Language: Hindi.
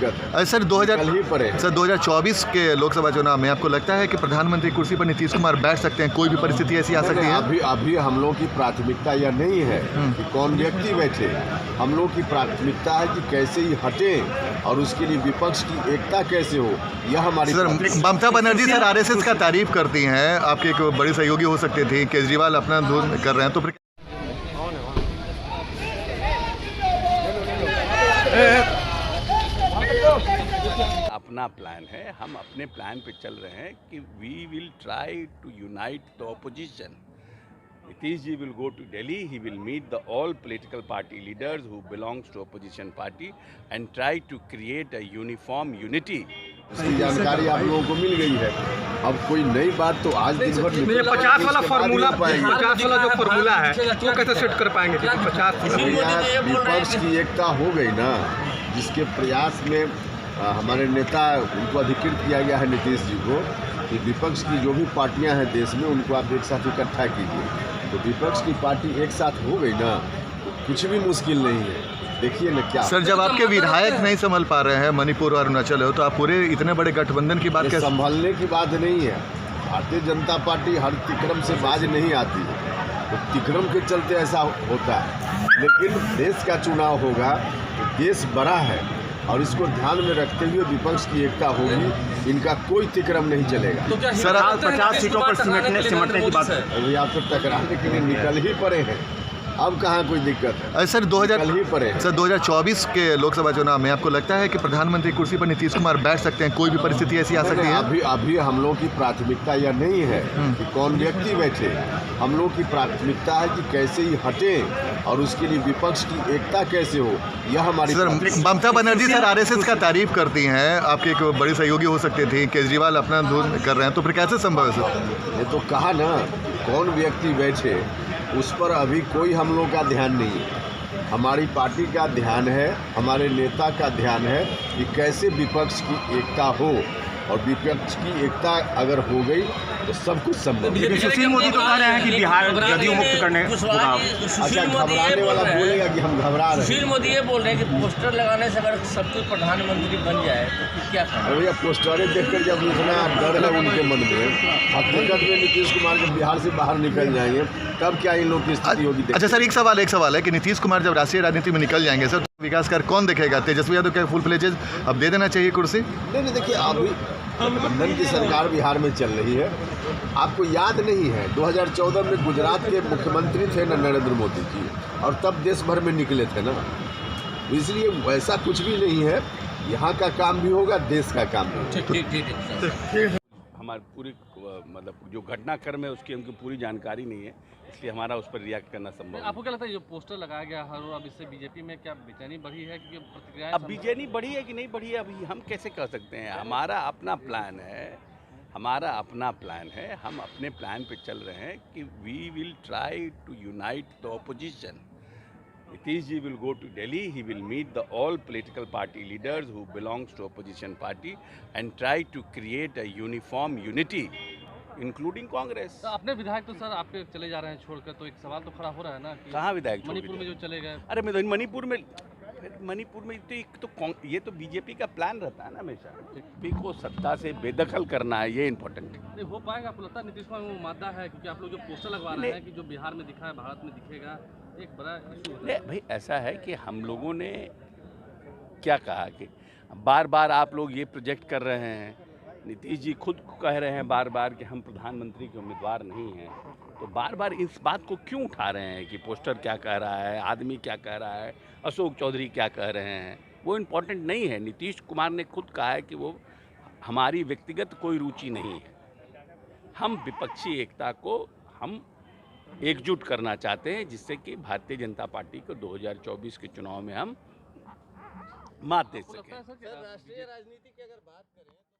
दिक्कत है। सर 2024 के लोकसभा चुनाव में आपको लगता है कि प्रधानमंत्री कुर्सी पर नीतीश कुमार बैठ सकते हैं? कोई भी परिस्थिति ऐसी आ सकती है? अभी हम लोग की प्राथमिकता यह नहीं है कि कौन व्यक्ति बैठे। हम लोग की प्राथमिकता है कि कैसे ही हटे और उसके लिए विपक्ष की एकता कैसे हो, यह हमारी। Sir Mamata Banerjee sir RSS का तारीफ करती हैं, आपके एक बड़ी सहयोगी हो सकते थे, केजरीवाल अपना धुन कर रहे हैं, तो फिर अपना प्लान है, हम अपने प्लान पे चल रहे हैं कि we will try to unite the opposition. Nitish ji will go to Delhi, he will meet the all political party leaders who belongs to opposition party and try to create a uniform unity. इसकी जानकारी आप लोगों को मिल गई है। अब कोई नई बात तो आज दिन भर 50 वाला फार्मूला, 50 वाला जो फार्मूला है वो कैसे सेट कर पाएंगे? 50 विपक्ष की एकता हो गई ना, जिसके प्रयास में हमारे नेता उनको अधिकृत किया गया है नीतीश जी को कि विपक्ष की जो भी पार्टियां हैं देश में उनको आप एक साथ इकट्ठा कीजिए। तो विपक्ष की पार्टी एक साथ हो गई ना, तो कुछ भी मुश्किल नहीं है। देखिए ना क्या सर, जब आपके विधायक नहीं संभल पा रहे हैं मणिपुर और अरुणाचल हो, तो आप पूरे इतने बड़े गठबंधन की बात कैसे? संभलने की बात नहीं है। भारतीय जनता पार्टी हर तिक्रम से बाज नहीं आती है, तो तिक्रम के चलते ऐसा होता है। लेकिन देश का चुनाव होगा तो देश बड़ा है और इसको ध्यान में रखते हुए विपक्ष की एकता होगी, इनका कोई तिक्रम नहीं चलेगा। तो क्या सर, 50 सीटों पर सिमटने की बात है? अभी आप तो टकराने के लिए निकल ही पड़े हैं, अब कहाँ कोई दिक्कत है। सर 2024 के लोकसभा चुनाव में आपको लगता है कि प्रधानमंत्री कुर्सी पर नीतीश कुमार बैठ सकते हैं? कोई भी परिस्थिति ऐसी आ सकती है? अभी हम लोग की प्राथमिकता यह नहीं है कि कौन व्यक्ति बैठे। हम लोग की प्राथमिकता है कि कैसे ही हटे और उसके लिए विपक्ष की एकता कैसे हो, यह हमारी। Sir Mamata Banerjee sir RSS का तारीफ करती हैं, आपके एक बड़ी सहयोगी हो सकते थे, केजरीवाल अपना धुन कर रहे हैं, तो फिर कैसे संभव है सर? ये तो कहा ना, कौन व्यक्ति बैठे उस पर अभी कोई हम लोग का ध्यान नहीं है। हमारी पार्टी का ध्यान है, हमारे नेता का ध्यान है कि कैसे विपक्ष की एकता हो, और विपक्ष की एकता अगर हो गई तो सब कुछ संभव है। सुशील मोदी तो कह रहे हैं कि बिहार जदयू मुक्त करने होगा। अच्छा, घबराने वाला बोलेगा कि हम घबरा रहे हैं। सुशील मोदी ये बोल रहे हैं कि पोस्टर लगाने से अगर सब कुछ प्रधानमंत्री बन जाए तो फिर क्या करें? अरे भैया, पोस्टरें देखकर जब इतना डर है उनके मन में, हकीकत में नीतीश कुमार जब बिहार से बाहर निकल जाएंगे तब क्या इन लोगों की स्थिति होगी? अच्छा सर, एक सवाल है कि नीतीश कुमार जब राष्ट्रीय राजनीति में निकल जाएंगे सर, तो विकास कार्य कौन देखेगा? तेजस्वी यादव क्या फुल फ्लेजेज अब दे देना चाहिए कुर्सी? नहीं, देखिए अभी गठबंधन की सरकार बिहार में चल रही है। आपको याद नहीं है 2014 में गुजरात के मुख्यमंत्री थे ना नरेंद्र मोदी जी, और तब देश भर में निकले थे ना। इसलिए वैसा कुछ भी नहीं है, यहाँ का काम भी होगा, देश का काम भी होगा। ठीक। हमारी पूरी मतलब जो घटनाक्रम है उसकी हमको पूरी जानकारी नहीं है, इसलिए हमारा उस पर रिएक्ट करना संभव है। आपको क्या लगता है जो पोस्टर लगाया गया हर अब इससे बीजेपी में क्या बेचैनी बढ़ी है? क्योंकि प्रतिक्रियाएं अब बेचैनी बढ़ी है कि नहीं बढ़ी है अभी हम कैसे कह सकते हैं? हमारा अपना प्लान है, हम अपने प्लान पे चल रहे हैं कि we will try to unite the opposition. Nitish ji will go to Delhi, he will meet the all political party leaders who belongs to opposition party and try to create a uniform unity, including Congress. तो अपने विधायक तो सर आपके चले जा रहे हैं छोड़कर, तो एक सवाल तो खड़ा हो रहा है ना कि कहाँ विधायक? मणिपुर में जो चले गए। अरे मणिपुर में तो ये तो बीजेपी का प्लान रहता है ना हमेशा, बीजेपी को सत्ता से बेदखल करना है, ये इम्पोर्टेंट है। नहीं हो पाएगा आपको लगता है? नीतीश कुमार वो मादा है क्योंकि आप लोग जो पोस्टर लगवा रहे हैं कि जो बिहार में दिखा है भारत में दिखेगा, एक बड़ा इशू है। भाई ऐसा है कि हम लोगों ने क्या कहा कि बार बार आप लोग ये प्रोजेक्ट कर रहे हैं, नीतीश जी खुद कह रहे हैं बार बार कि हम प्रधानमंत्री के उम्मीदवार नहीं हैं, तो बार बार इस बात को क्यों उठा रहे हैं कि पोस्टर क्या कह रहा है, आदमी क्या कह रहा है, अशोक चौधरी क्या कह रहे हैं? वो इम्पोर्टेंट नहीं है। नीतीश कुमार ने खुद कहा है कि वो हमारी व्यक्तिगत कोई रुचि नहीं है, हम विपक्षी एकता को हम एकजुट करना चाहते हैं, जिससे कि भारतीय जनता पार्टी को 2024 के चुनाव में हम मात दे सकें। राष्ट्रीय राजनीति की अगर बात करें